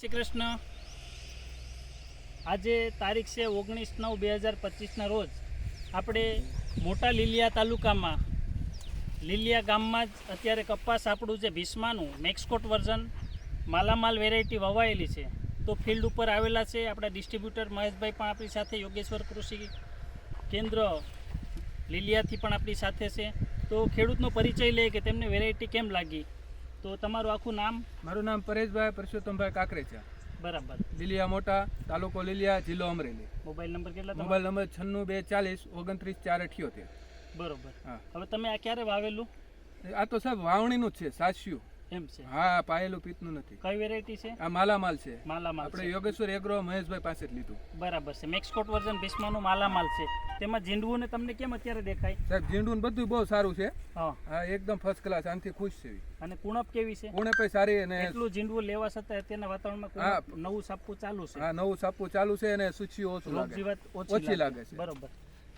શ્રી કૃષ્ણ. આજે તારીખ છે 19/9/2025ના રોજ આપણે મોટા લીલિયા તાલુકામાં લીલિયા ગામમાં જ અત્યારે કપાસ આપણું જે ભીષ્માનું મેક્સકોટ વર્ઝન માલામાલ વેરાયટી વવાયેલી છે તો ફિલ્ડ ઉપર આવેલા છે આપણા ડિસ્ટ્રીબ્યુટર મહેશભાઈ પણ આપણી સાથે, યોગેશ્વર કૃષિ કેન્દ્ર લીલિયાથી પણ આપણી સાથે છે. તો ખેડૂતનો પરિચય લે કે તેમને વેરાયટી કેમ લાગી. તો તમારું આખું નામ? મારું નામ પરેશભાઈ પરસોત્તમભાઈ કાકરેચા, બરાબર. લીલિયા મોટા, તાલુકો લીલિયા, જિલ્લો અમરેલી. મોબાઈલ નંબર કેટલા? Mobile number 96 240 29 478. બરોબર. હા. હવે તમે આ ક્યારે વાવેલું? આ તો સાહેબ વાવણીનું જ છે, સાસ્યું. એમ છે? હા, પાયેલું પિત્તનું નથી. કઈ વેરાયટી છે? આ માલામાલ છે. માલામાલ આપણે યોગેશ્વર એગ્રો મહેશભાઈ પાસે જ લીધું. બરાબર છે. મેક્સકોટ વર્ઝન ભીષ્માનું માલામાલ છે. તેમાં ઝીંડવું ને તમને કેમ અત્યારે દેખાય? સાહેબ ઝીંડું બધું બહુ સારું છે. હા, હા, એકદમ ફર્સ્ટ ક્લાસ. આનાથી ખુશ છે. અને કુણપ કેવી છે? કુણપ સારી અને એટલું ઝીંડવું લેવા છતાં અત્યારના વાતાવરણમાં નવું સાપવું ચાલુ છે. હા, નવું સાપવું ચાલુ છે અને સૂચિઓ ઓછું રોગ લાગે, જીવાત ઓછી લાગે છે. બરોબર.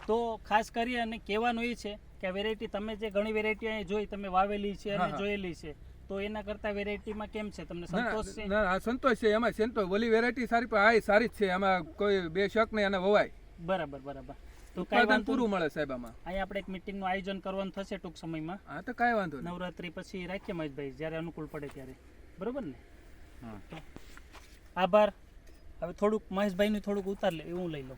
તો ખાસ કરી અને કહેવાનું એ છે કે આ વેરાયટી તમે જે ઘણી વેરાયટી અહીં જોઈ, તમે વાવેલી છે અને જોયેલી છે, તો એના કરતા વેરાયટીમાં કેમ છે? તમને સંતોષ છે? ના, સંતોષ છે. એમાં સંતોષ, ઓલી વેરાયટી સારી પણ આ સારી જ છે. એમાં કોઈ બે શક નહીં, અને વવાય. બરાબર બરાબર. તો ઉત્પાદન પૂરું મળે સાહેબ આમાં. અહીંયા આપણે એક મીટિંગનું આયોજન કરવાનું થશે ટૂંક સમયમાં. હા, તો કાંઈ વાંધો નહીં. નવરાત્રી પછી રાખીએ મહેશભાઈ, જ્યારે અનુકૂળ પડે ત્યારે. બરોબર ને? હા. આભાર. હવે થોડુંક મહેશભાઈનું થોડુંક ઉતાર લે, એવું લઈ લો.